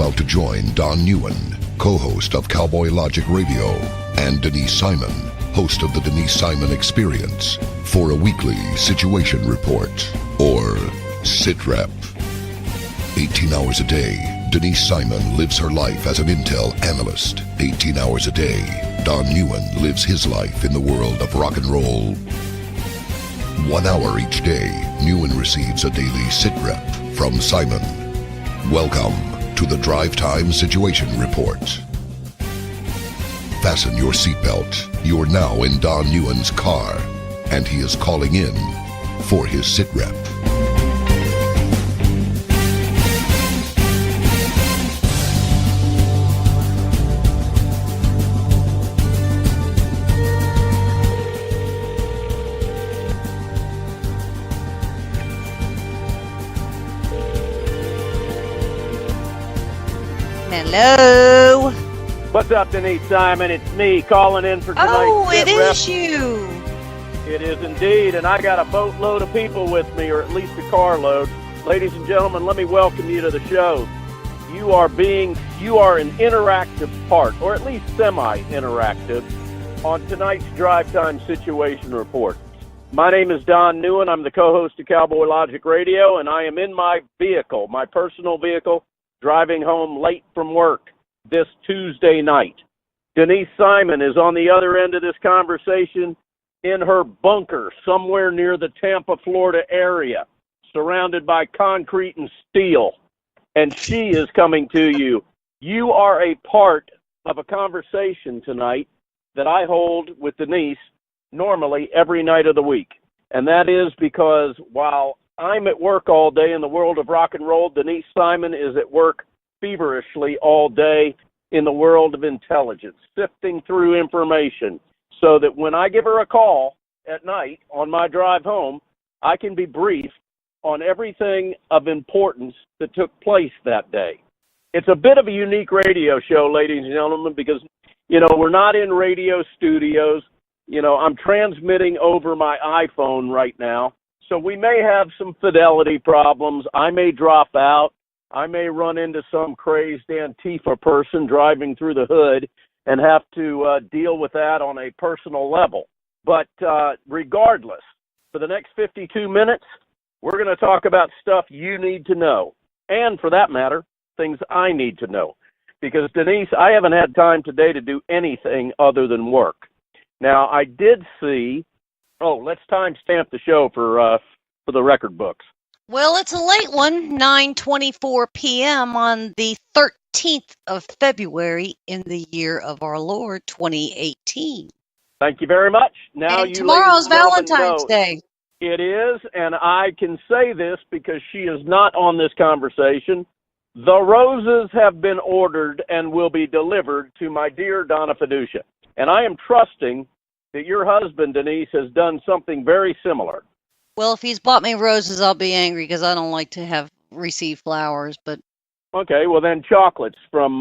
about to join Don Neuen, co-host of Cowboy Logic Radio, and Denise Simon, host of the Denise Simon Experience, for a weekly situation report, or SITREP. 18 hours a day, Denise Simon lives her life as an Intel Analyst. 18 hours a day, Don Neuen lives his life in the world of rock and roll. 1 hour each day, Neuen receives a daily SITREP from Simon. Welcome to the Drive Time Situation Report. Fasten your seatbelt. You're now in Don Neuen's car, and he is calling in for his SITREP. Hello. What's up, Denise Simon? It's me calling in for tonight's Oh, it SITREP. is you. It is indeed, and I got a boatload of people with me, or at least a carload. Ladies and gentlemen, let me welcome you to the show. You are an interactive part, or at least semi-interactive, on tonight's Drive Time Situation Report. My name is Don Neuen. I'm the co-host of Cowboy Logic Radio, and I am in my vehicle, my personal vehicle, driving home late from work this Tuesday night. Denise Simon is on the other end of this conversation in her bunker somewhere near the Tampa, Florida area, surrounded by concrete and steel, and she is coming to you. You are a part of a conversation tonight that I hold with Denise normally every night of the week, and that is because while I'm at work all day in the world of rock and roll, Denise Simon is at work feverishly all day in the world of intelligence, sifting through information so that when I give her a call at night on my drive home, I can be briefed on everything of importance that took place that day. It's a bit of a unique radio show, ladies and gentlemen, because, we're not in radio studios. I'm transmitting over my iPhone right now. So we may have some fidelity problems. I may drop out. I may run into some crazed Antifa person driving through the hood and have to deal with that on a personal level. But regardless, for the next 52 minutes, we're going to talk about stuff you need to know. And for that matter, things I need to know. Because, Denise, I haven't had time today to do anything other than work. Now, I did see... Oh, let's timestamp the show for the record books. Well, it's a late one, 9:24 p.m. on the 13th of February in the year of our Lord, 2018. Thank you very much. Now, and tomorrow's Valentine's know Day. It is, and I can say this because she is not on this conversation. The roses have been ordered and will be delivered to my dear Donna Fiducia. And I am trusting that your husband, Denise, has done something very similar. Well, if he's bought me roses, I'll be angry because I don't like to receive flowers. But okay, well then chocolates from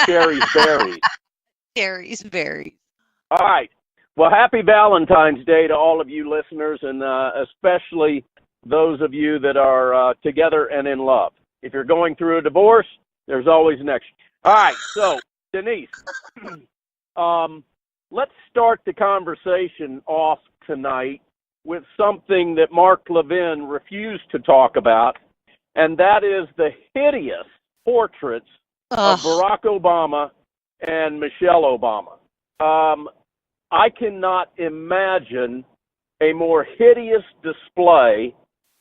Sherry's Berries. Sherry's Berries. All right. Well, happy Valentine's Day to all of you listeners, and especially those of you that are together and in love. If you're going through a divorce, there's always an extra. All right. So, Denise, let's start the conversation off tonight with something that Mark Levin refused to talk about, and that is the hideous portraits of Barack Obama and Michelle Obama. I cannot imagine a more hideous display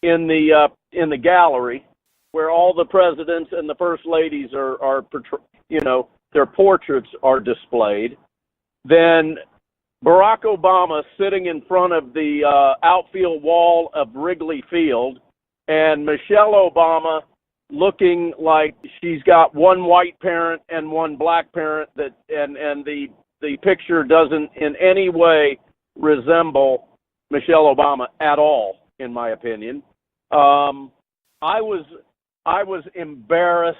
in the gallery where all the presidents and the first ladies are their portraits are displayed than Barack Obama sitting in front of the outfield wall of Wrigley Field and Michelle Obama looking like she's got one white parent and one black parent and the picture doesn't in any way resemble Michelle Obama at all, in my opinion. I was embarrassed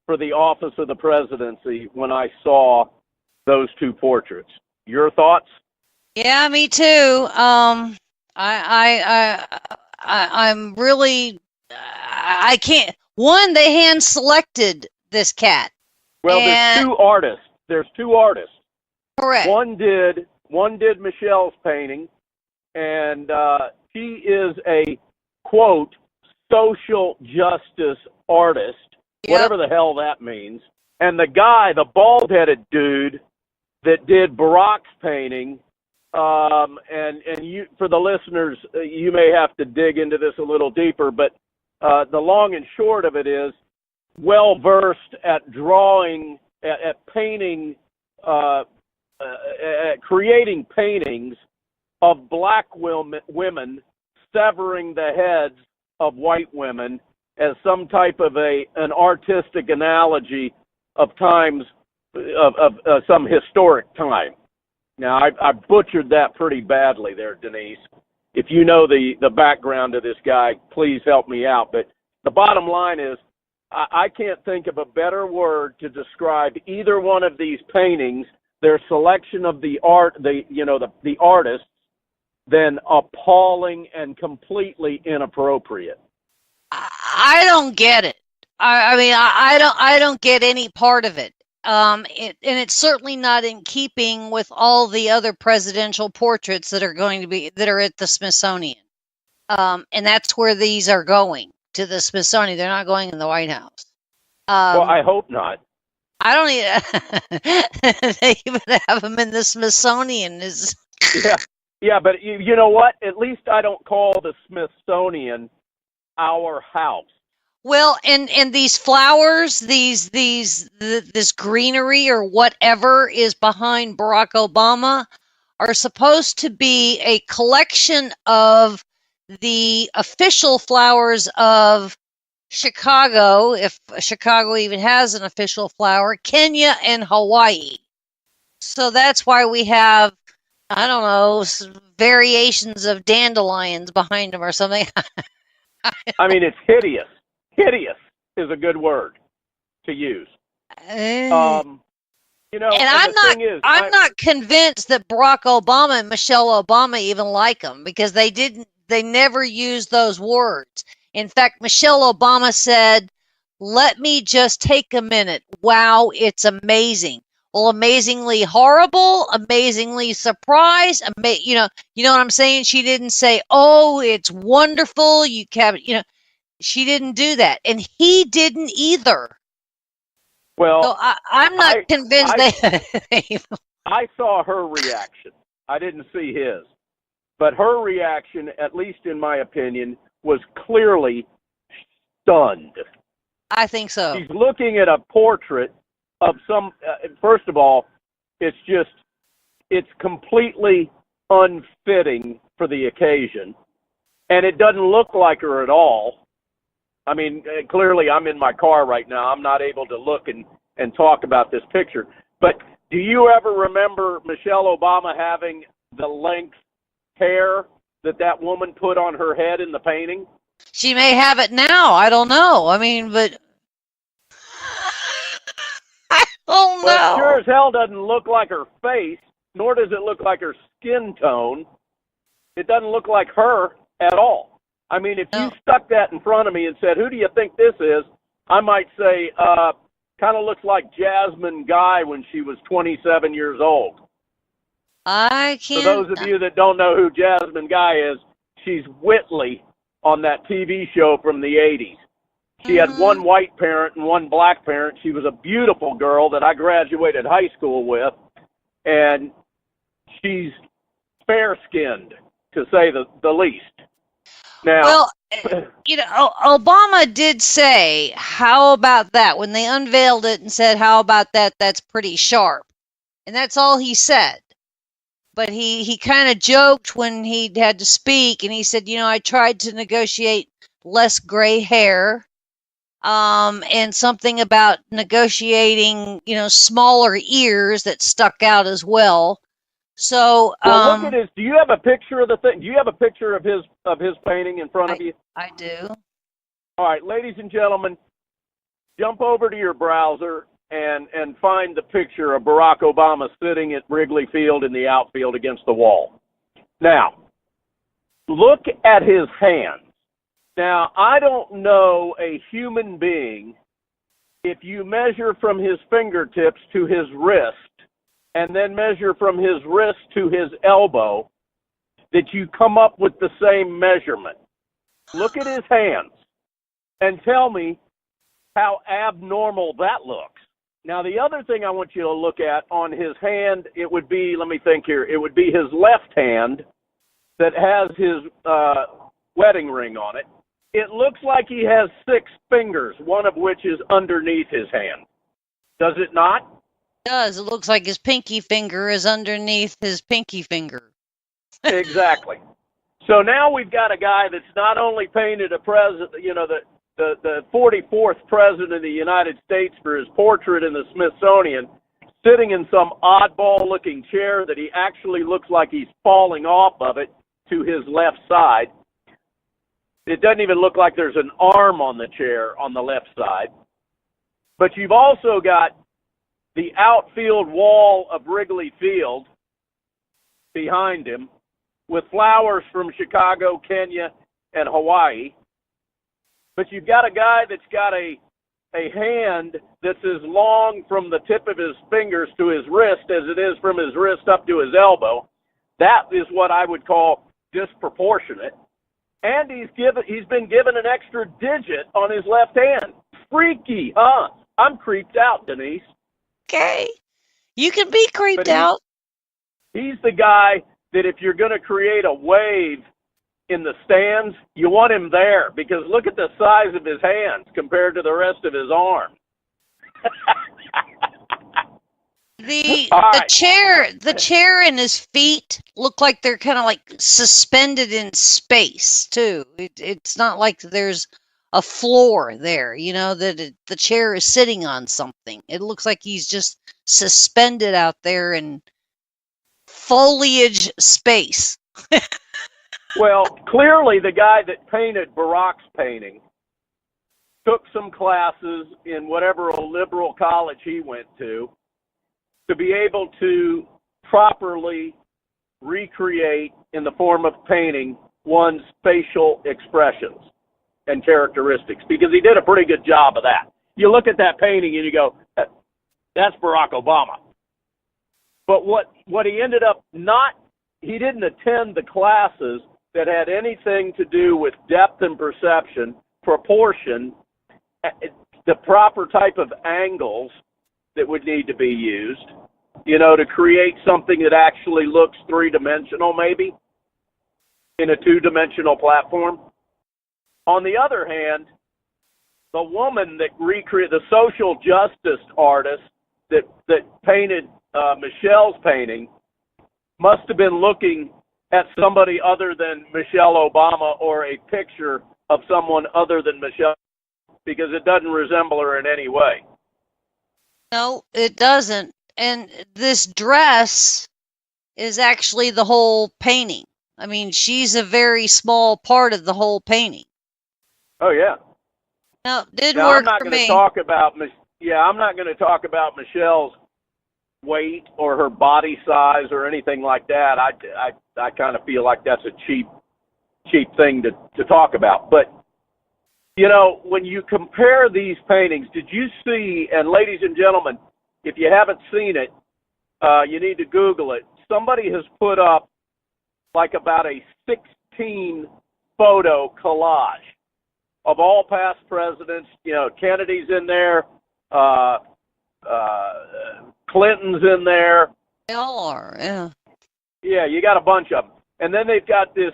for the office of the presidency when I saw those two portraits. Your thoughts? Yeah, me too. I'm really, I can't. One, they hand selected this cat. Well, And- there's two artists. There's two artists. Correct. One did Michelle's painting, and she is a, quote, social justice artist, whatever the hell that means. And the guy, the bald-headed dude that did Barack's painting, and you, for the listeners, you may have to dig into this a little deeper, but the long and short of it is, well-versed at drawing, at painting, creating paintings of black women severing the heads of white women as some type of an artistic analogy of times of some historic time. Now, I butchered that pretty badly there, Denise. If you know the background of this guy, please help me out. But the bottom line is, I can't think of a better word to describe either one of these paintings, their selection of the artists, than appalling and completely inappropriate. I don't get it. I mean, I don't get any part of it. And it's certainly not in keeping with all the other presidential portraits that are at the Smithsonian. And that's where these are going, to the Smithsonian. They're not going in the White House. Well, I hope not. I don't even. They even have them in the Smithsonian. Yeah, but you know what? At least I don't call the Smithsonian our house. Well, and these flowers, this greenery or whatever is behind Barack Obama are supposed to be a collection of the official flowers of Chicago, if Chicago even has an official flower, Kenya and Hawaii. So that's why we have, I don't know, variations of dandelions behind them or something. I mean, it's hideous. Hideous is a good word to use. And I'm not convinced that Barack Obama and Michelle Obama even like them, because they never used those words. In fact, Michelle Obama said, "Let me just take a minute. Wow, it's amazing." Well, amazingly horrible, amazingly surprised. You know what I'm saying? She didn't say, "Oh, it's wonderful." She didn't do that, and he didn't either. Well, so I'm not convinced I saw her reaction. I didn't see his, but her reaction, at least in my opinion, was clearly stunned. I think so. She's looking at a portrait of some. First of all, it's completely unfitting for the occasion, and it doesn't look like her at all. I mean, clearly I'm in my car right now. I'm not able to look and talk about this picture. But do you ever remember Michelle Obama having the length hair that woman put on her head in the painting? She may have it now. I don't know. I mean, but I don't know. Well, it sure as hell doesn't look like her face, nor does it look like her skin tone. It doesn't look like her at all. I mean, if you stuck that in front of me and said, "Who do you think this is?" I might say, kind of looks like Jasmine Guy when she was 27 years old. I can't. For those of you that don't know who Jasmine Guy is, she's Whitley on that TV show from the 80s. She had one white parent and one black parent. She was a beautiful girl that I graduated high school with, and she's fair-skinned, to say the least. Now, well, Obama did say, "How about that?" When they unveiled it and said, "How about that? That's pretty sharp." And that's all he said. But he kind of joked when he had to speak, and he said, "I tried to negotiate less gray hair, and something about negotiating, smaller ears that stuck out as well." So, look at his. Do you have a picture of the thing? Do you have a picture of his painting in front of you? I do. All right, ladies and gentlemen, jump over to your browser and find the picture of Barack Obama sitting at Wrigley Field in the outfield against the wall. Now, look at his hands. Now, I don't know a human being if you measure from his fingertips to his wrist, and then measure from his wrist to his elbow, that you come up with the same measurement. Look at his hands and tell me how abnormal that looks. Now, the other thing I want you to look at on his hand, it would be, let me think here, it would be his left hand that has his wedding ring on it. It looks like he has 6 fingers, one of which is underneath his hand. Does it not? It does. It looks like his pinky finger is underneath his pinky finger. Exactly. So now we've got a guy that's not only painted a president, the 44th president of the United States for his portrait in the Smithsonian, sitting in some oddball-looking chair that he actually looks like he's falling off of it to his left side. It doesn't even look like there's an arm on the chair on the left side. But you've also got the outfield wall of Wrigley Field behind him with flowers from Chicago, Kenya, and Hawaii. But you've got a guy that's got a hand that's as long from the tip of his fingers to his wrist as it is from his wrist up to his elbow. That is what I would call disproportionate. And he's been given an extra digit on his left hand. Freaky, huh? I'm creeped out, Denise. Okay. You can be creeped out. He's the guy that if you're going to create a wave in the stands, you want him there, because look at the size of his hands compared to the rest of his arm. The chair and his feet look like they're kind of like suspended in space too. It's not like there's a floor there, that the chair is sitting on something. It looks like he's just suspended out there in foliage space. Well, clearly the guy that painted Barack's painting took some classes in whatever liberal college he went to be able to properly recreate in the form of painting one's facial expressions and characteristics, because he did a pretty good job of that. You look at that painting and you go, that's Barack Obama. But what he ended up he didn't attend the classes that had anything to do with depth and perception, proportion, the proper type of angles that would need to be used, to create something that actually looks three-dimensional maybe in a two-dimensional platform. On the other hand, the woman that recreated, the social justice artist that painted Michelle's painting must have been looking at somebody other than Michelle Obama or a picture of someone other than Michelle, because it doesn't resemble her in any way. No, it doesn't. And this dress is actually the whole painting. I mean, she's a very small part of the whole painting. Oh, yeah. No, it did work I'm not for going me. to talk about, I'm not going to talk about Michelle's weight or her body size or anything like that. I kind of feel like that's a cheap thing to talk about. But, when you compare these paintings, did you see, and ladies and gentlemen, if you haven't seen it, you need to Google it. Somebody has put up like about a 16 photo collage of all past presidents. Kennedy's in there, Clinton's in there. They all are, yeah. Yeah, you got a bunch of them. And then they've got this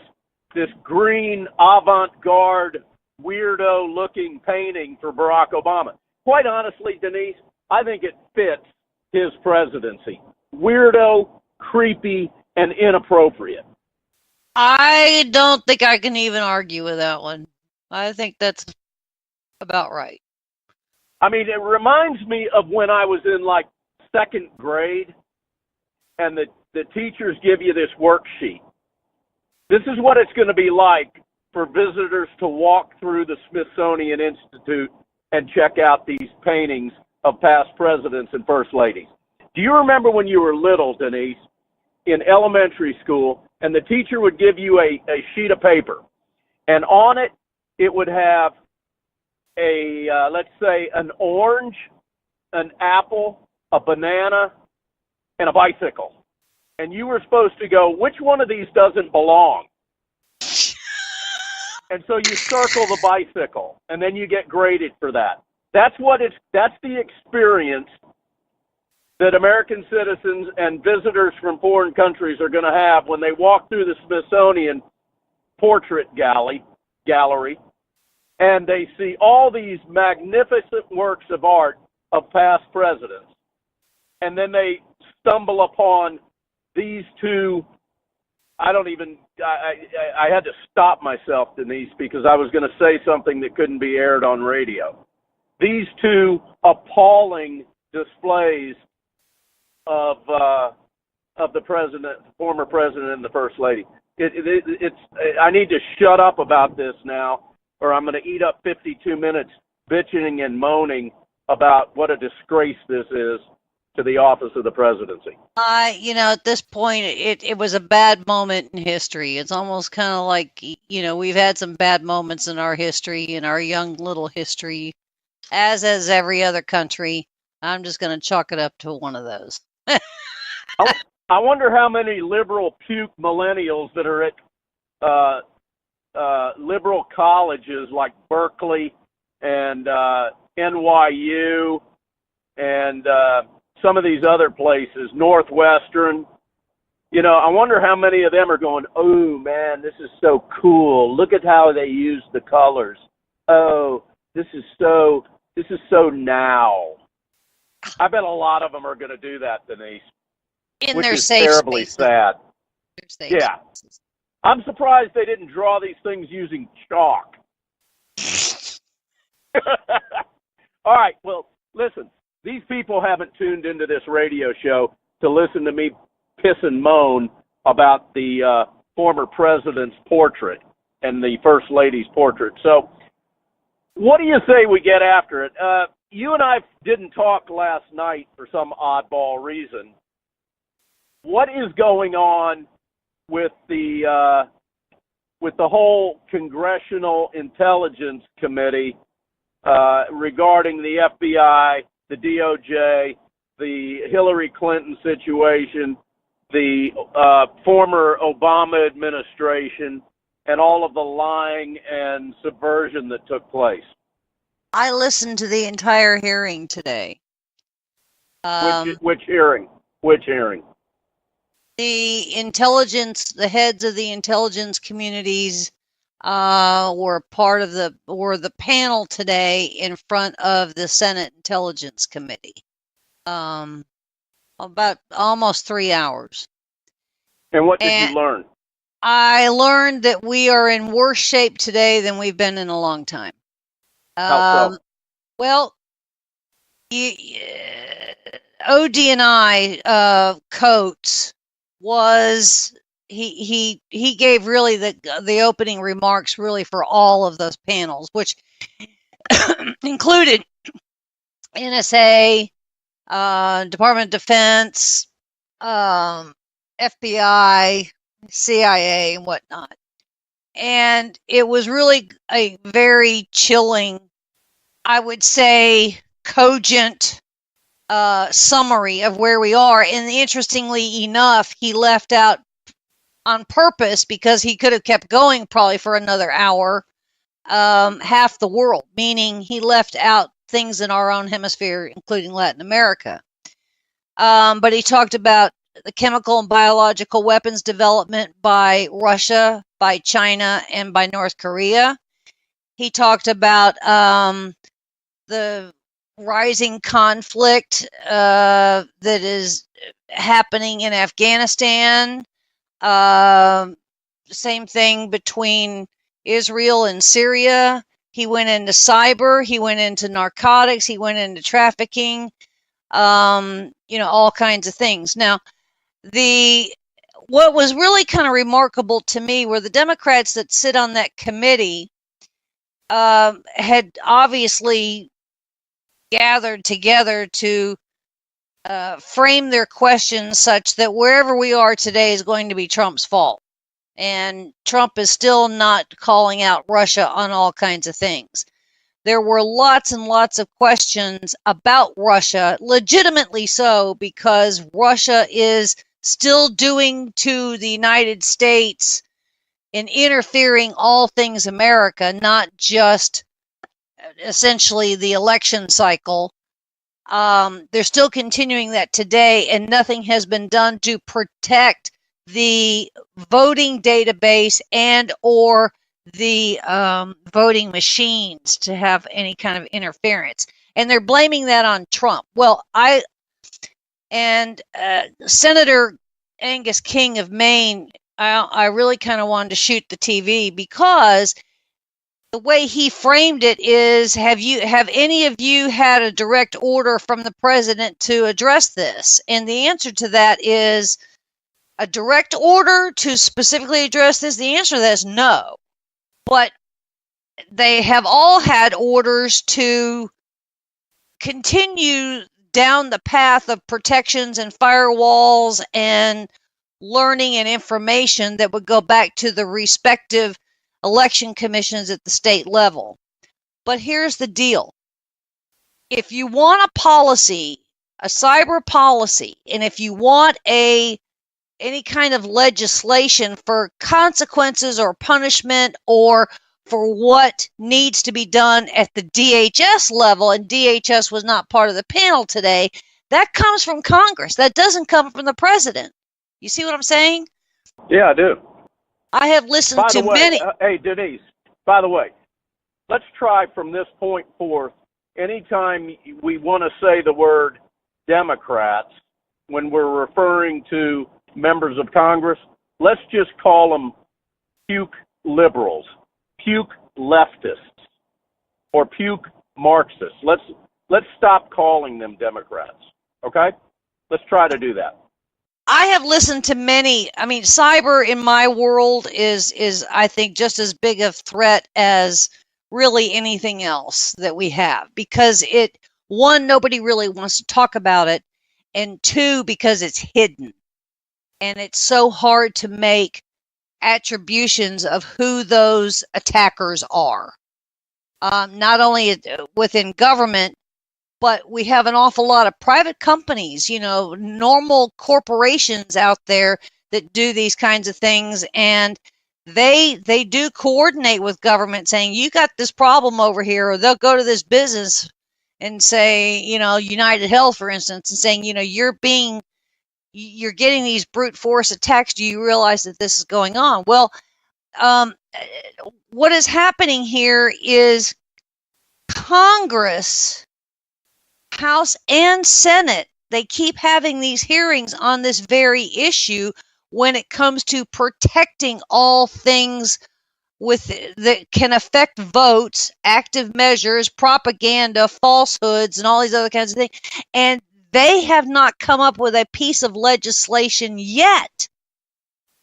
green avant-garde, weirdo-looking painting for Barack Obama. Quite honestly, Denise, I think it fits his presidency. Weirdo, creepy, and inappropriate. I don't think I can even argue with that one. I think that's about right. I mean, it reminds me of when I was in like second grade and the teachers give you this worksheet. This is what it's going to be like for visitors to walk through the Smithsonian Institute and check out these paintings of past presidents and first ladies. Do you remember when you were little, Denise, in elementary school, and the teacher would give you a sheet of paper, and on it, it would have let's say an orange, an apple, a banana, and a bicycle. And you were supposed to go, which one of these doesn't belong? And so you circle the bicycle, and then you get graded for that. That's the experience that American citizens and visitors from foreign countries are going to have when they walk through the Smithsonian Portrait Gallery, and they see all these magnificent works of art of past presidents. And then they stumble upon these two. I had to stop myself, Denise, because I was going to say something that couldn't be aired on radio. These two appalling displays of the president, former president, and the first lady. I need to shut up about this now, or I'm going to eat up 52 minutes bitching and moaning about what a disgrace this is to the office of the presidency. At this point, it was a bad moment in history. It's almost kind of like, we've had some bad moments in our history, in our young little history, as every other country. I'm just going to chalk it up to one of those. I wonder how many liberal puke millennials that are at liberal colleges like Berkeley and NYU and some of these other places, Northwestern, I wonder how many of them are going, oh man, this is so cool. Look at how they use the colors. Oh, this is so now. I bet a lot of them are going to do that, Denise. Which is terribly sad. Yeah. I'm surprised they didn't draw these things using chalk. All right, well, listen, these people haven't tuned into this radio show to listen to me piss and moan about the former president's portrait and the first lady's portrait. So what do you say we get after it? You and I didn't talk last night for some oddball reason. What is going on with the whole Congressional Intelligence Committee regarding the FBI, the DOJ, the Hillary Clinton situation, the former Obama administration, and all of the lying and subversion that took place? I listened to the entire hearing today. Which hearing? Which hearing? The heads of the intelligence communities were part of the panel today in front of the Senate Intelligence Committee. About almost 3 hours. And what did you learn? I learned that we are in worse shape today than we've been in a long time. How so? Well, OD&I Coates was he gave really the opening remarks really for all of those panels, which included NSA, Department of Defense, FBI, CIA, and whatnot. And it was really a very chilling, I would say, cogent summary of where we are. And interestingly enough, he left out on purpose, because he could have kept going probably for another hour, half the world, meaning he left out things in our own hemisphere, including Latin America. But he talked about the chemical and biological weapons development by Russia, by China, and by North Korea. He talked about the rising conflict that is happening in Afghanistan. Same thing between Israel and Syria. He went into cyber. He went into narcotics. He went into trafficking. All kinds of things. Now, what was really kind of remarkable to me were the Democrats that sit on that committee had obviously gathered together to frame their questions such that wherever we are today is going to be Trump's fault. And Trump is still not calling out Russia on all kinds of things. there were lots and lots of questions about Russia, legitimately so, because Russia is still doing to the United States and interfering all things America, not just essentially the election cycle. They're still continuing that today, and nothing has been done to protect the voting database and or the voting machines to have any kind of interference. And they're blaming that on Trump. Well, Senator Angus King of Maine, I really kind of wanted to shoot the TV, because the way he framed it is, have any of you had a direct order from the president to address this? And the answer to that is, a direct order to specifically address this? The answer to that is no. But they have all had orders to continue down the path of protections and firewalls and learning and information that would go back to the respective election commissions at the state level. But here's the deal. If you want a policy, a cyber policy, and if you want any kind of legislation for consequences or punishment or for what needs to be done at the DHS level, and DHS was not part of the panel today, that comes from Congress. That doesn't come from the president. You see what I'm saying? Yeah, I do. I have listened to many. Hey, Denise, by the way, let's try from this point forth, anytime we want to say the word Democrats when we're referring to members of Congress, let's just call them puke liberals, puke leftists, or puke Marxists. Let's stop calling them Democrats, okay? Let's try to do that. I have listened to many. I mean, cyber in my world is I think just as big a threat as really anything else that we have, because one, nobody really wants to talk about it, and two, because it's hidden. And it's so hard to make attributions of who those attackers are. Not only within government, but we have an awful lot of private companies, normal corporations out there that do these kinds of things. And they do coordinate with government, saying, you got this problem over here, or they'll go to this business and say, United Health, for instance, and saying, you're getting these brute force attacks. Do you realize that this is going on? Well, what is happening here is Congress, House and Senate, they keep having these hearings on this very issue when it comes to protecting all things that can affect votes, active measures, propaganda, falsehoods, and all these other kinds of things. And they have not come up with a piece of legislation yet,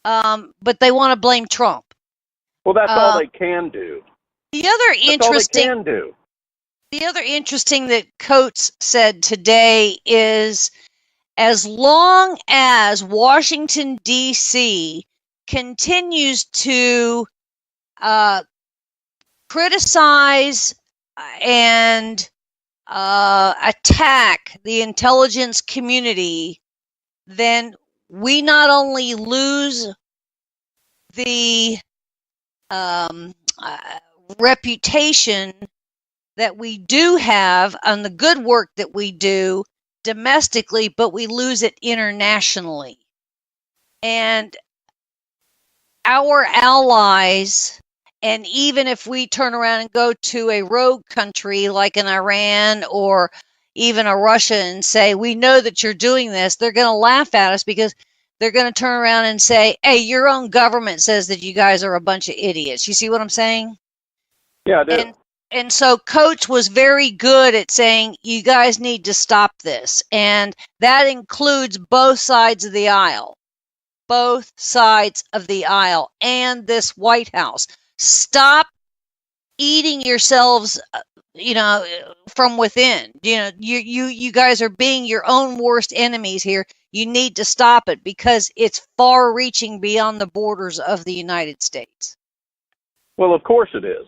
but they want to blame Trump. Well, that's all they can do. The other interesting that Coates said today is, as long as Washington, D.C. continues to criticize and attack the intelligence community, then we not only lose the reputation that we do have on the good work that we do domestically, but we lose it internationally. And our allies, and even if we turn around and go to a rogue country like an Iran or even a Russia and say, we know that you're doing this, they're going to laugh at us, because they're going to turn around and say, hey, your own government says that you guys are a bunch of idiots. You see what I'm saying? Yeah, I do. And so Coates was very good at saying, you guys need to stop this. And that includes both sides of the aisle. Both sides of the aisle and this White House. Stop eating yourselves, from within. You guys are being your own worst enemies here. You need to stop it, because it's far-reaching beyond the borders of the United States. Well, of course it is.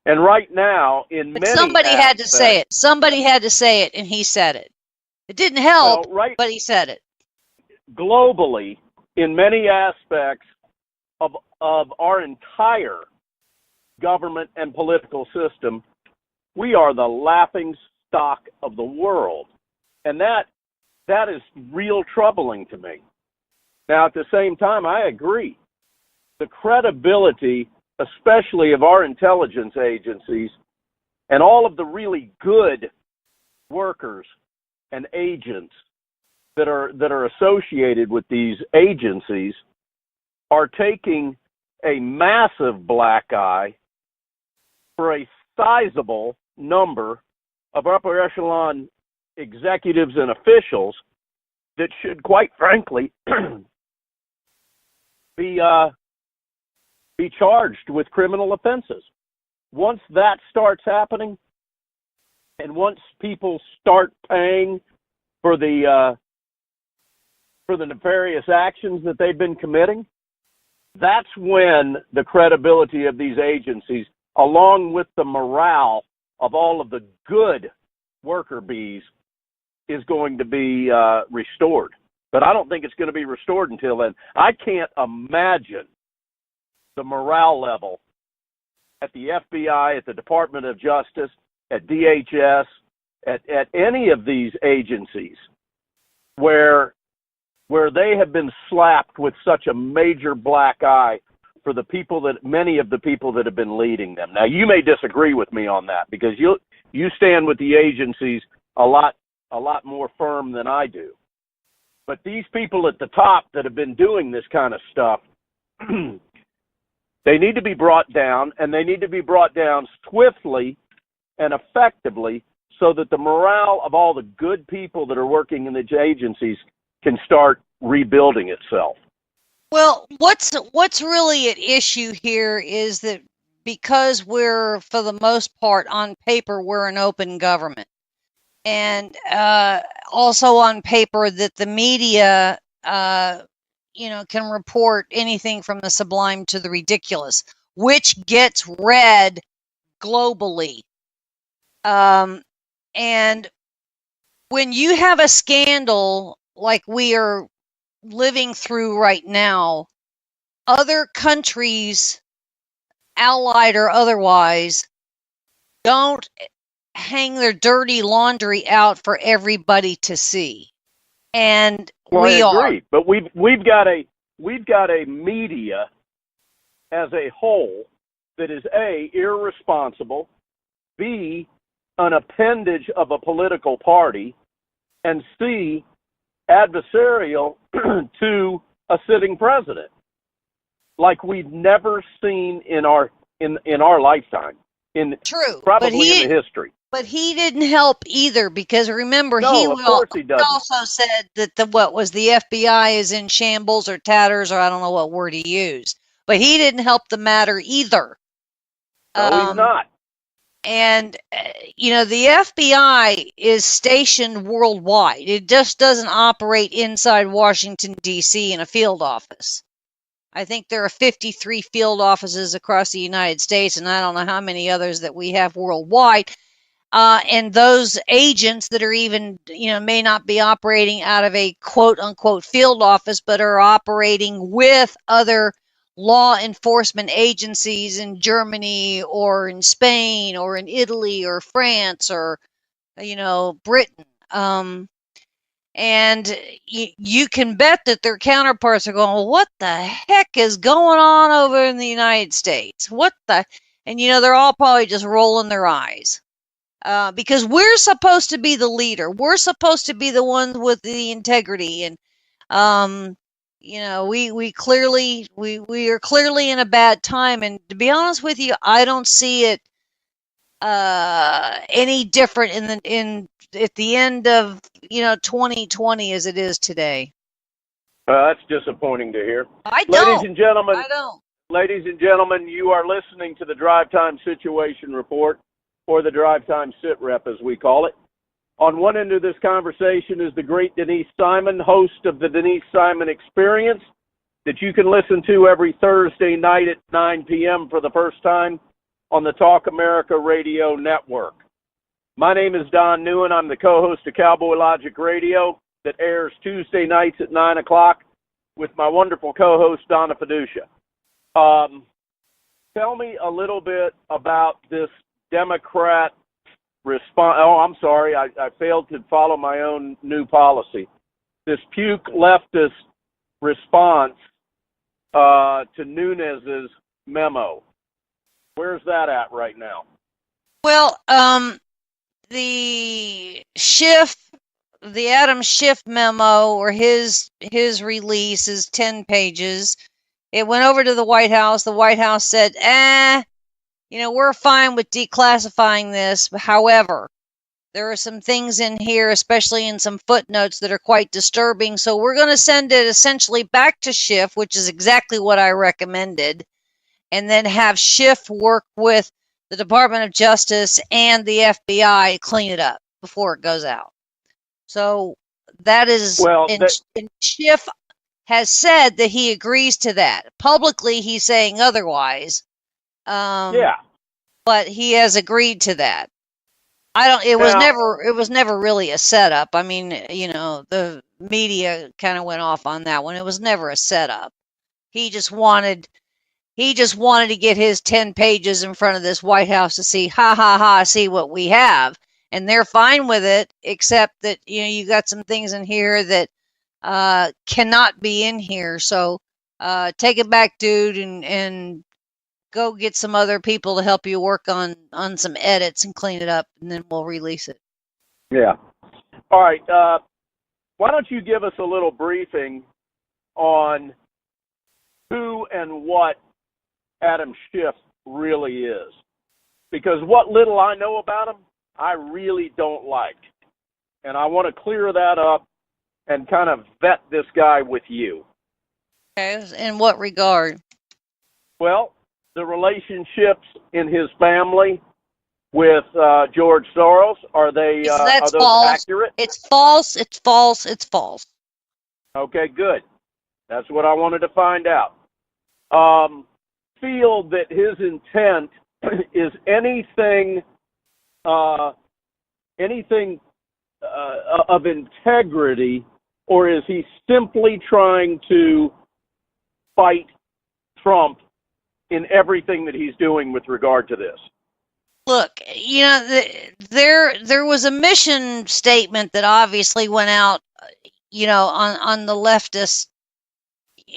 And right now, in But many somebody had to aspects, say it. Somebody had to say it, and he said it. It didn't help, but he said it. Globally, in many aspects of our entire government and political system, we are the laughing stock of the world. And that is real troubling to me. Now, at the same time, I agree. The credibility, especially of our intelligence agencies and all of the really good workers and agents that are associated with these agencies, are taking a massive black eye for a sizable number of upper echelon executives and officials that should, quite frankly, be charged with criminal offenses. Once that starts happening, and once people start paying for the nefarious actions that they've been committing, that's when the credibility of these agencies, along with the morale of all of the good worker bees, is going to be restored. But I don't think it's going to be restored until then. I can't imagine the morale level at the FBI, at the Department of Justice, at DHS, at any of these agencies where they have been slapped with such a major black eye for many of the people that have been leading them. Now, you may disagree with me on that because you stand with the agencies a lot more firm than I do. But these people at the top that have been doing this kind of stuff, they need to be brought down, and they need to be brought down swiftly and effectively so that the morale of all the good people that are working in the agencies can start rebuilding itself. Well, what's really at issue here is that because we're, for the most part, on paper, we're an open government. And also on paper that the media, can report anything from the sublime to the ridiculous, which gets read globally. And when you have a scandal like we are living through right now, other countries, allied or otherwise, don't hang their dirty laundry out for everybody to see. And I agree, but we've got a media as a whole that is A, irresponsible, B, an appendage of a political party, and C, adversarial to a sitting president, like we've never seen in our lifetime, probably in the history. But he didn't help either, because remember, he also said that the FBI is in shambles or tatters, or I don't know what word he used. But he didn't help the matter either. No, he's not. And, the FBI is stationed worldwide. It just doesn't operate inside Washington, D.C. in a field office. I think there are 53 field offices across the United States, and I don't know how many others that we have worldwide. And those agents that are even, may not be operating out of a quote unquote field office, but are operating with other law enforcement agencies in Germany or in Spain or in Italy or France or, Britain. And you can bet that their counterparts are going, well, what the heck is going on over in the United States? And they're all probably just rolling their eyes. Because we're supposed to be the leader. We're supposed to be the ones with the integrity. And, we are clearly in a bad time. And to be honest with you, I don't see it any different at the end of 2020 as it is today. That's disappointing to hear. Ladies and gentlemen, you are listening to the Drive Time Situation Report, or the Drive Time SITREP, as we call it. On one end of this conversation is the great Denise Simon, host of the Denise Simon Experience, that you can listen to every Thursday night at 9 p.m. for the first time on the Talk America Radio Network. My name is Don Neuen. I'm the co-host of Cowboy Logic Radio that airs Tuesday nights at 9 o'clock with my wonderful co-host, Donna Fiducia. Tell me a little bit about this Democrat response. Oh, I'm sorry. I failed to follow my own new policy. This puke leftist response to Nunes's memo. Where's that at right now? Well, the Adam Schiff memo, or his release, is 10 pages. It went over to the White House. The White House said, we're fine with declassifying this. However, there are some things in here, especially in some footnotes, that are quite disturbing. So we're going to send it essentially back to Schiff, which is exactly what I recommended, and then have Schiff work with the Department of Justice and the FBI to clean it up before it goes out. So that is, and Schiff has said that he agrees to that. Publicly, he's saying otherwise. But he has agreed to that. It was never really a setup. I mean, the media kind of went off on that one. It was never a setup. He just wanted to get his 10 pages in front of this White House to see, see what we have. And they're fine with it, except that, you got some things in here that cannot be in here. So take it back, dude, and go get some other people to help you work on some edits and clean it up, and then we'll release it. Yeah. All right. Why don't you give us a little briefing on who and what Adam Schiff really is? Because what little I know about him, I really don't like. And I want to clear that up and kind of vet this guy with you. Okay. In what regard? Well, the relationships in his family with George Soros, are those false. accurate? It's false. It's false. It's false. Okay, good. That's what I wanted to find out. Feel that his intent is anything of integrity, or is he simply trying to fight Trump in everything that he's doing with regard to this? Look, there was a mission statement that obviously went out, on the leftist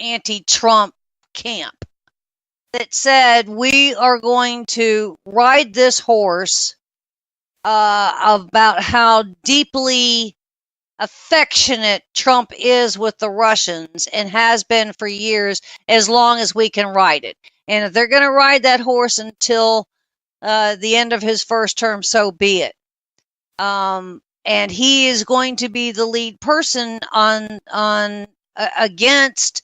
anti-Trump camp that said, we are going to ride this horse about how deeply affectionate Trump is with the Russians and has been for years, as long as we can ride it. And if they're going to ride that horse until the end of his first term, so be it. And he is going to be the lead person against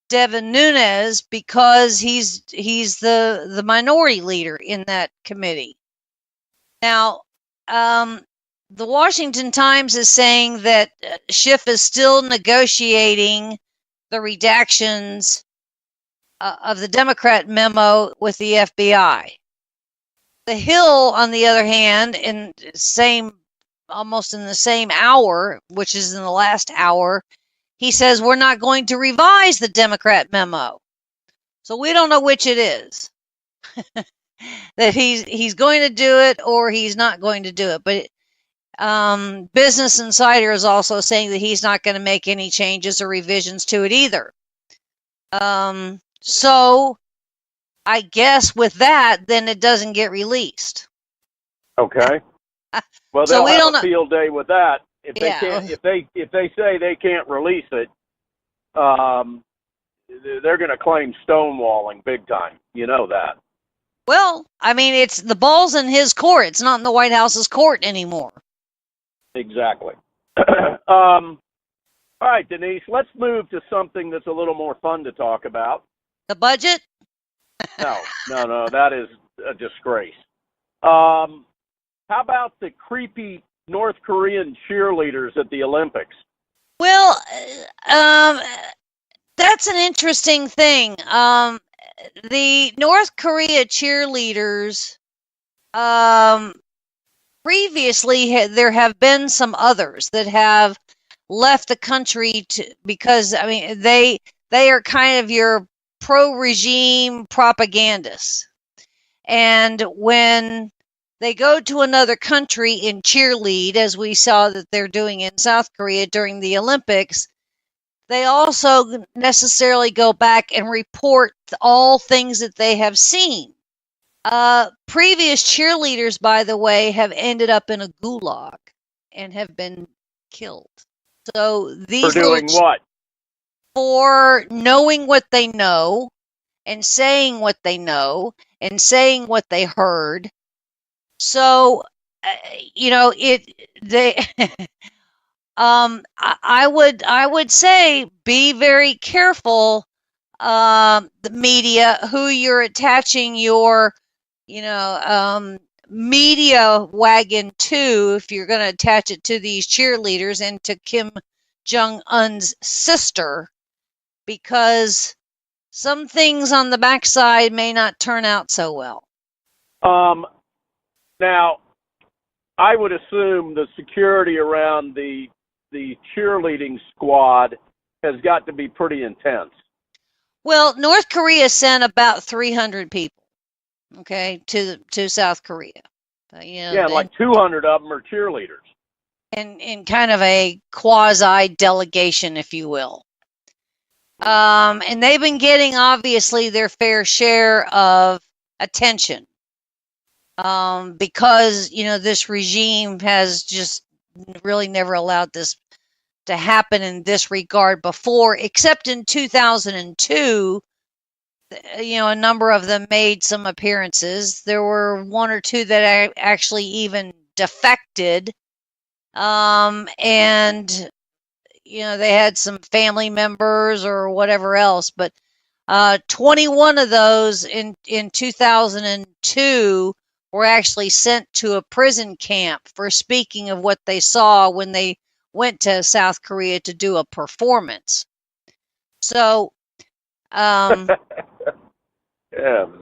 Devin Nunes, because he's the minority leader in that committee. Now, the Washington Times is saying that Schiff is still negotiating the redactions of the Democrat memo with the FBI. The Hill, on the other hand, almost in the same hour, which is in the last hour, he says we're not going to revise the Democrat memo. So we don't know which it is. That he's going to do it or he's not going to do it. But Business Insider is also saying that he's not going to make any changes or revisions to it either. So I guess with that, then it doesn't get released. Okay. Well, So they'll we have don't a know- field day with that. If they Yeah. can't, if they say they can't release it, they're going to claim stonewalling big time. You know that. Well, I mean, it's the ball's in his court. It's not in the White House's court anymore. Exactly. All right, Denise, let's move to something that's a little more fun to talk about. The budget? No, that is a disgrace. How about the creepy North Korean cheerleaders at the Olympics? Well, that's an interesting thing. the North Korea cheerleaders, previously there have been some others that have left the country because I mean they are kind of your pro-regime propagandists, and when they go to another country and cheerlead, as we saw that they're doing in South Korea during the Olympics, they also necessarily go back and report all things that they have seen. Previous cheerleaders, by the way, have ended up in a gulag and have been killed. So these For doing what? For knowing what they know and saying what they know and saying what they heard. So, they I would say be very careful, the media, who you're attaching your, media wagon to, if you're going to attach it to these cheerleaders and to Kim Jong-un's sister, because some things on the backside may not turn out so well. Now, I would assume the security around the cheerleading squad has got to be pretty intense. Well, North Korea sent about 300 people, okay, to South Korea. Like 200 of them are cheerleaders. In kind of a quasi delegation, if you will. And they've been getting obviously their fair share of attention, because this regime has just really never allowed this to happen in this regard before, except in 2002. A number of them made some appearances. There were one or two that actually even defected, and they had some family members or whatever else, but 21 of those in 2002 were actually sent to a prison camp for speaking of what they saw when they went to South Korea to do a performance. So, yeah,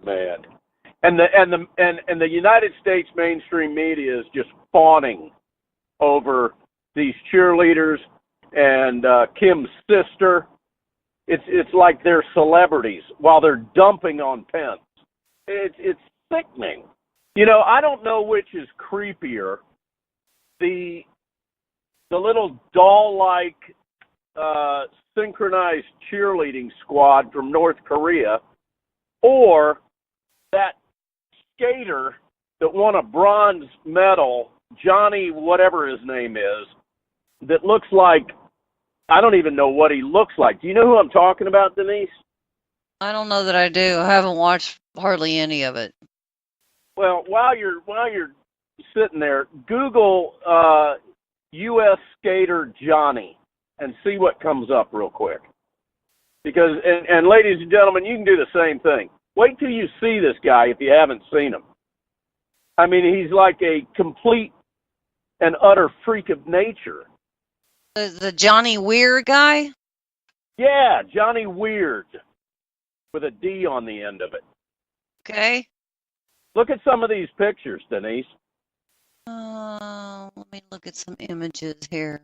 man, and the United States mainstream media is just fawning over these cheerleaders and Kim's sister. It's like they're celebrities while they're dumping on Pence. It's sickening. I don't know which is creepier, the little doll-like synchronized cheerleading squad from North Korea, or that skater that won a bronze medal, Johnny whatever his name is, that looks like, I don't even know what he looks like. Do you know who I'm talking about, Denise? I don't know that I do. I haven't watched hardly any of it. Well, while you're sitting there, Google U.S. skater Johnny and see what comes up real quick. Because, and ladies and gentlemen, you can do the same thing. Wait till you see this guy if you haven't seen him. I mean, he's like a complete and utter freak of nature. The Johnny Weir guy? Yeah, Johnny Weird, with a D on the end of it. Okay. Look at some of these pictures, Denise. Let me look at some images here.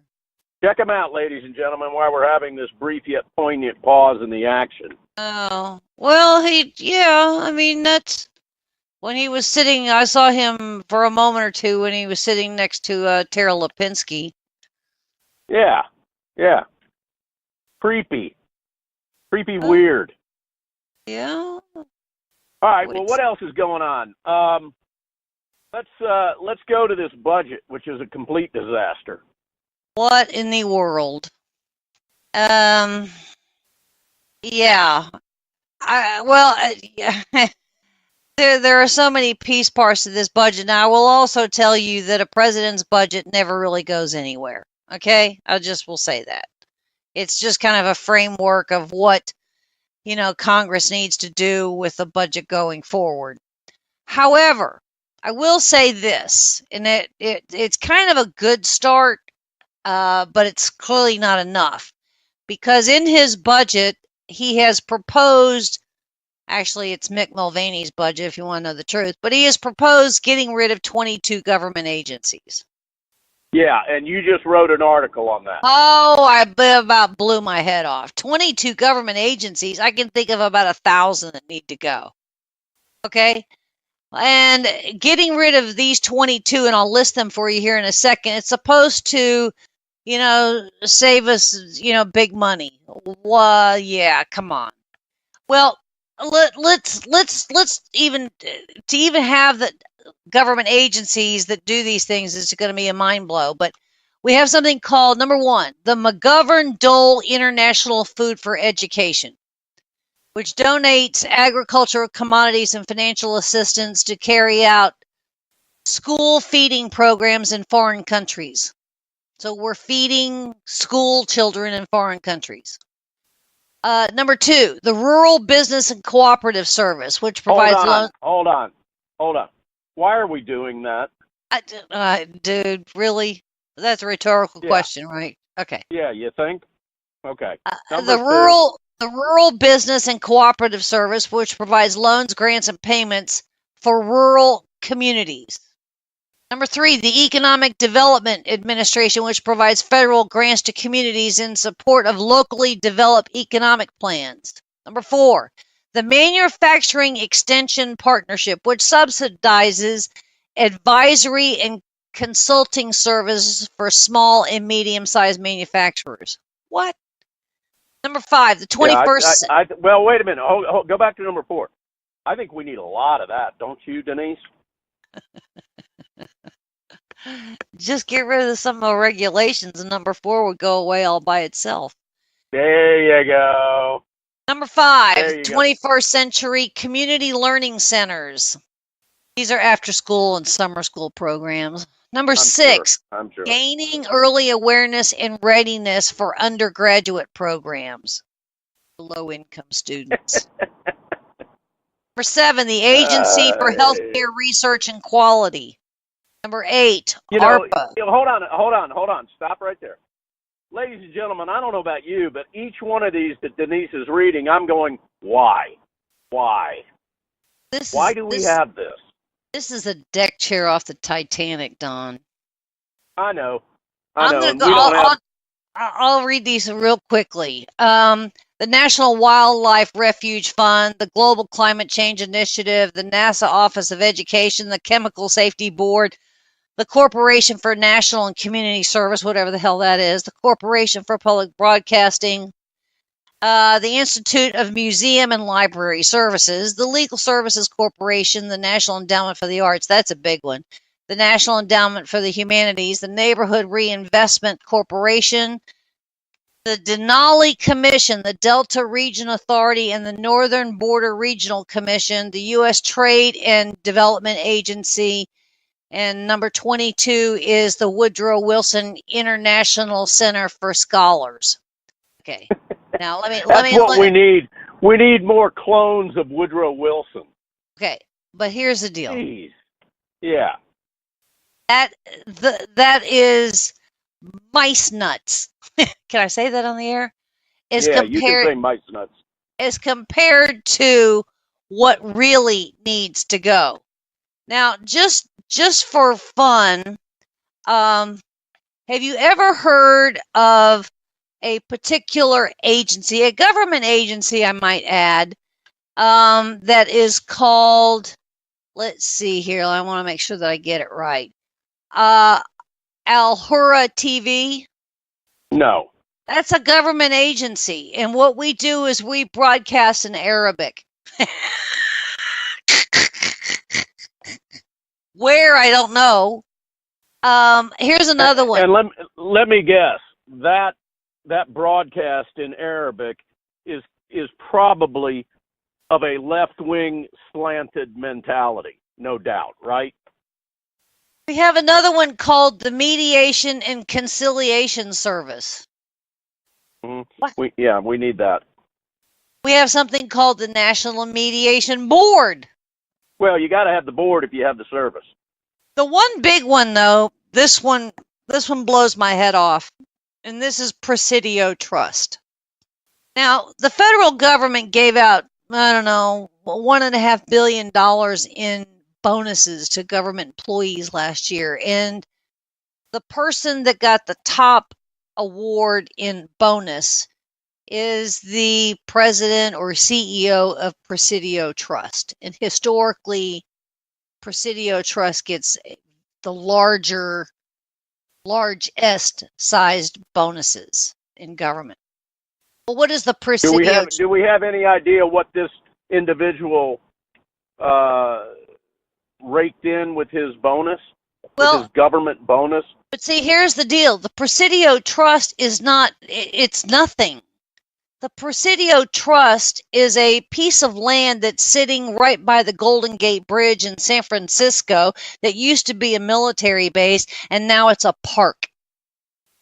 Check them out, ladies and gentlemen, while we're having this brief yet poignant pause in the action. Oh, well, I mean, that's when he was sitting, I saw him for a moment or two when he was sitting next to Tara Lipinski. Yeah. Creepy, weird. Yeah. All right, well, what else is going on? Let's go to this budget, which is a complete disaster. What in the world? Yeah. There are so many piece parts to this budget. Now, I will also tell you that a president's budget never really goes anywhere. Okay? I just will say that. It's just kind of a framework of what, Congress needs to do with the budget going forward. However, I will say this, and it's kind of a good start, but it's clearly not enough, because in his budget, he has proposed Actually, it's Mick Mulvaney's budget, if you want to know the truth. But he has proposed getting rid of 22 government agencies. Yeah, and you just wrote an article on that. Oh, I about blew my head off. 22 government agencies. I can think of about 1,000 that need to go. Okay? And getting rid of these 22, and I'll list them for you here in a second, it's supposed to, save us, big money. Well, yeah, come on. Well, let's even have the government agencies that do these things is going to be a mind blow. But we have something called, number one, the McGovern-Dole International Food for Education, which donates agricultural commodities and financial assistance to carry out school feeding programs in foreign countries. So we're feeding school children in foreign countries. Number two, the Rural Business and Cooperative Service, which provides loans. Hold on. Why are we doing that? Dude, really? That's a rhetorical question, right? Okay. Yeah, you think? Okay. The Rural Business and Cooperative Service, which provides loans, grants, and payments for rural communities. Number three, the Economic Development Administration, which provides federal grants to communities in support of locally developed economic plans. Number four, the Manufacturing Extension Partnership, which subsidizes advisory and consulting services for small and medium-sized manufacturers. What? Number five, the 21st... well, wait a minute. Go back to number four. I think we need a lot of that, don't you, Denise? Just get rid of some of the regulations and number four would go away all by itself. There you go. Number five, 21st century community learning centers. These are after school and summer school programs. Number six, I'm sure. Gaining early awareness and readiness for undergraduate programs for low-income students. Number seven, the Agency for Healthcare Research and Quality. Number eight, ARPA. Hold on. Stop right there. Ladies and gentlemen, I don't know about you, but each one of these that Denise is reading, I'm going, why? Why do we have this? This is a deck chair off the Titanic, Don. I know. I'll read these real quickly. The National Wildlife Refuge Fund, the Global Climate Change Initiative, the NASA Office of Education, the Chemical Safety Board, the Corporation for National and Community Service, whatever the hell that is, the Corporation for Public Broadcasting, the Institute of Museum and Library Services, the Legal Services Corporation, the National Endowment for the Arts, that's a big one, the National Endowment for the Humanities, the Neighborhood Reinvestment Corporation, the Denali Commission, the Delta Region Authority, and the Northern Border Regional Commission, the U.S. Trade and Development Agency, and number 22 is the Woodrow Wilson International Center for Scholars. Okay. Now That's what we need. We need more clones of Woodrow Wilson. Okay, but here's the deal. Jeez. Yeah. That is mice nuts. Can I say that on the air? You can say mice nuts. As compared to what really needs to go. Now, just for fun, have you ever heard of a particular agency, a government agency, I might add, that is called, let's see here, I want to make sure that I get it right, Al Hura TV? No. That's a government agency, and what we do is we broadcast in Arabic. Where, I don't know. Here's another one. And let me guess, that broadcast in Arabic is probably of a left-wing slanted mentality, no doubt, right? We have another one called the Mediation and Conciliation Service. Mm-hmm. We need that. We have something called the National Mediation Board. Well, you got to have the board if you have the service. The one big one, though, this one blows my head off, and this is Presidio Trust. Now, the federal government gave out I don't know, $1.5 billion in bonuses to government employees last year. And the person that got the top award in bonus is the president or CEO of Presidio Trust. And historically, Presidio Trust gets the largest sized bonuses in government. Well, what is the Presidio? Do we have any idea what this individual raked in with his bonus? With his government bonus? But see, here's the deal. The Presidio Trust is not, it's nothing. The Presidio Trust is a piece of land that's sitting right by the Golden Gate Bridge in San Francisco that used to be a military base, and now it's a park.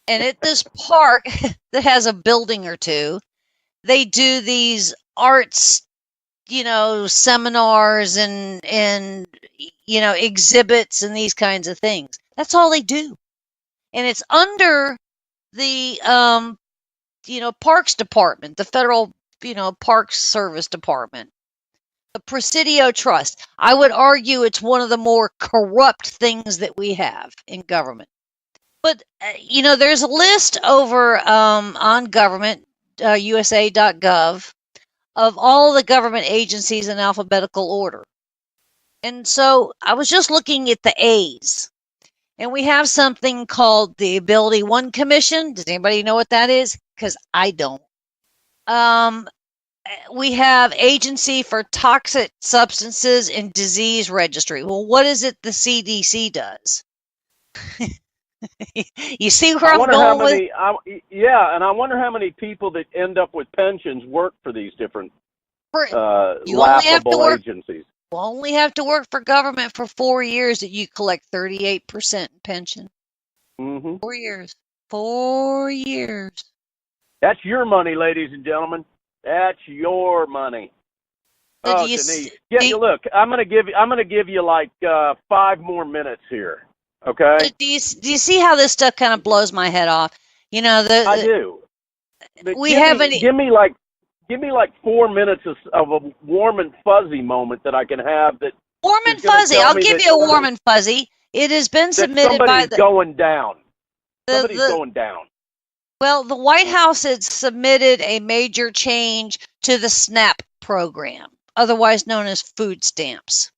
And at this park that has a building or two, they do these arts, seminars and exhibits and these kinds of things. That's all they do. And it's under the Parks Department, the Federal, Parks Service Department, the Presidio Trust. I would argue it's one of the more corrupt things that we have in government. But, there's a list over on government, USA.gov, of all the government agencies in alphabetical order. And so I was just looking at the A's. And we have something called the Ability One Commission. Does anybody know what that is? Because I don't. We have Agency for Toxic Substances and Disease Registry. Well, what is it the CDC does? You see where I'm going with? And I wonder how many people that end up with pensions work for these different laughable agencies. You only have to work for government for 4 years that you collect 38% pension. Mm-hmm. 4 years. 4 years. That's your money, ladies and gentlemen. That's your money. Oh, Denise. Look, I'm gonna give you like 5 more minutes here. Okay. Do you see how this stuff kind of blows my head off? I do. But give me like 4 minutes of a warm and fuzzy moment that I can have. That warm and fuzzy. I'll give you a warm and fuzzy. It has been submitted by somebody's going down. Somebody's going down. Well, the White House had submitted a major change to the SNAP program, otherwise known as food stamps.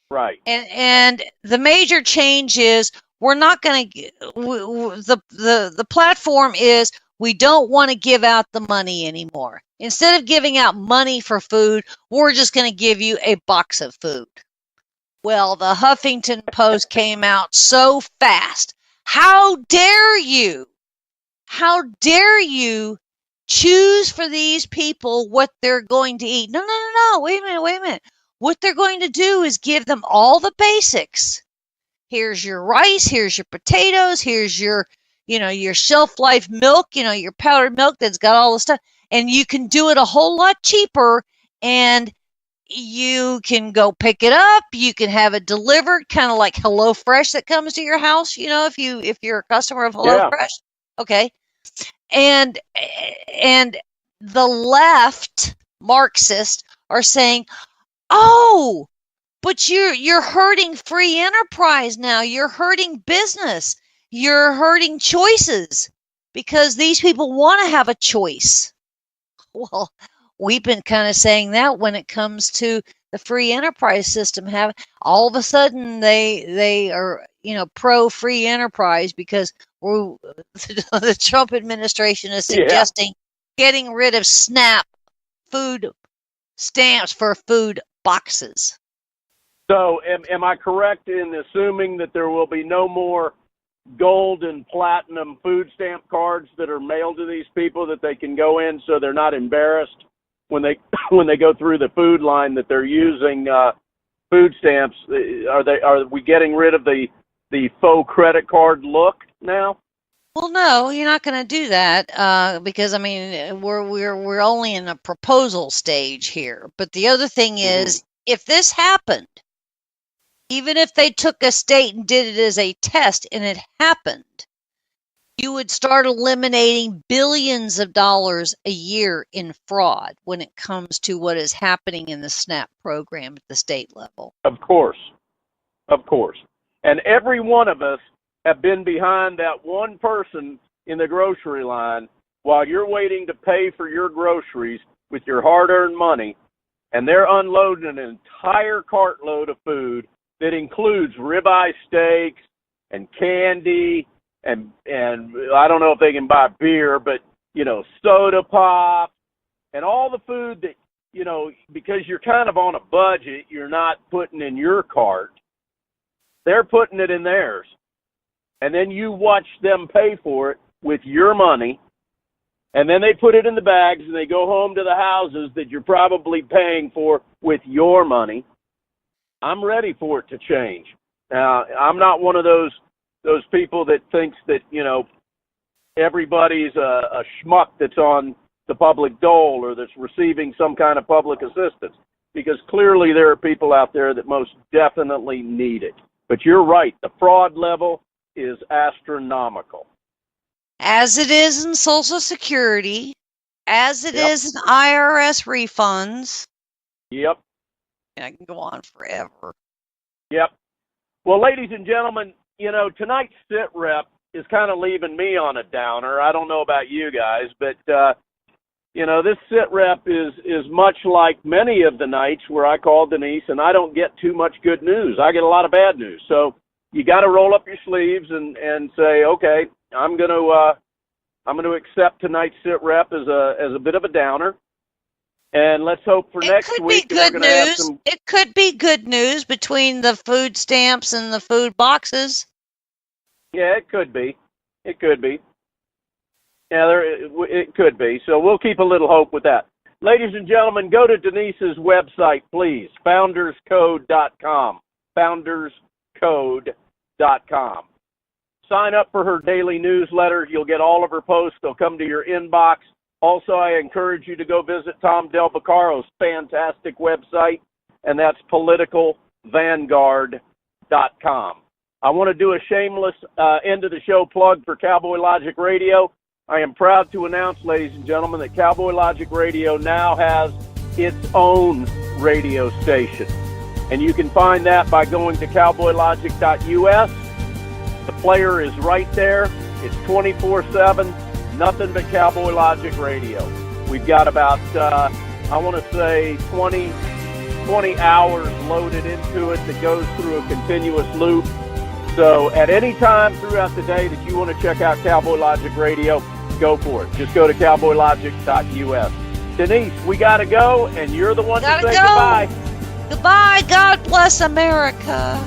Right. And the major change is we're not going to the platform is we don't want to give out the money anymore. Instead of giving out money for food, we're just going to give you a box of food. Well, the Huffington Post came out so fast. How dare you? How dare you choose for these people what they're going to eat? No. Wait a minute. What they're going to do is give them all the basics. Here's your rice, here's your potatoes, here's your, your shelf life milk, your powdered milk that's got all the stuff. And you can do it a whole lot cheaper, and you can go pick it up. You can have it delivered, kind of like HelloFresh that comes to your house, if you're a customer of HelloFresh. Yeah. Okay. And the left Marxists are saying, oh, but you're hurting free enterprise now. You're hurting business. You're hurting choices because these people want to have a choice. Well, we've been kind of saying that when it comes to the free enterprise system. All of a sudden they are pro free enterprise because the Trump administration is suggesting getting rid of SNAP food stamps for food boxes. So am I correct in assuming that there will be no more gold and platinum food stamp cards that are mailed to these people that they can go in so they're not embarrassed when they go through the food line that they're using food stamps? Are we getting rid of the faux credit card look now? Well, no, you're not going to do that because we're only in a proposal stage here. But the other thing is, if this happened, even if they took a state and did it as a test and it happened, you would start eliminating billions of dollars a year in fraud when it comes to what is happening in the SNAP program at the state level. Of course. Of course. And every one of us have been behind that one person in the grocery line while you're waiting to pay for your groceries with your hard-earned money, and they're unloading an entire cartload of food that includes ribeye steaks and candy and I don't know if they can buy beer, but, soda pop and all the food that, because you're kind of on a budget, you're not putting in your cart. They're putting it in theirs. And then you watch them pay for it with your money. And then they put it in the bags and they go home to the houses that you're probably paying for with your money. I'm ready for it to change. Now, I'm not one of those people that thinks that, everybody's a schmuck that's on the public dole or that's receiving some kind of public assistance, because clearly there are people out there that most definitely need it. But you're right, the fraud level is astronomical. As it is in Social Security, as it is in IRS refunds. Yep. And I can go on forever. Yep. Well, ladies and gentlemen, tonight's SITREP is kind of leaving me on a downer. I don't know about you guys, but, this SITREP is much like many of the nights where I call Denise and I don't get too much good news. I get a lot of bad news. So you got to roll up your sleeves and say, okay, I'm going to accept tonight's SITREP as a bit of a downer. And let's hope for next week. It could be good news. It could be good news between the food stamps and the food boxes. Yeah, it could be. It could be. Yeah, it could be. So we'll keep a little hope with that. Ladies and gentlemen, go to Denise's website, please. Founderscode.com. Founderscode.com. Sign up for her daily newsletter. You'll get all of her posts. They'll come to your inbox. Also, I encourage you to go visit Tom Del Baccaro's fantastic website, and that's politicalvanguard.com. I want to do a shameless end of the show plug for Cowboy Logic Radio. I am proud to announce, ladies and gentlemen, that Cowboy Logic Radio now has its own radio station. And you can find that by going to cowboylogic.us. The player is right there. It's 24/7, nothing but Cowboy Logic Radio. We've got about, 20 hours loaded into it that goes through a continuous loop. So at any time throughout the day that you want to check out Cowboy Logic Radio, go for it. Just go to cowboylogic.us. Denise, we got to go, and you're the one to say goodbye. Goodbye. God bless America.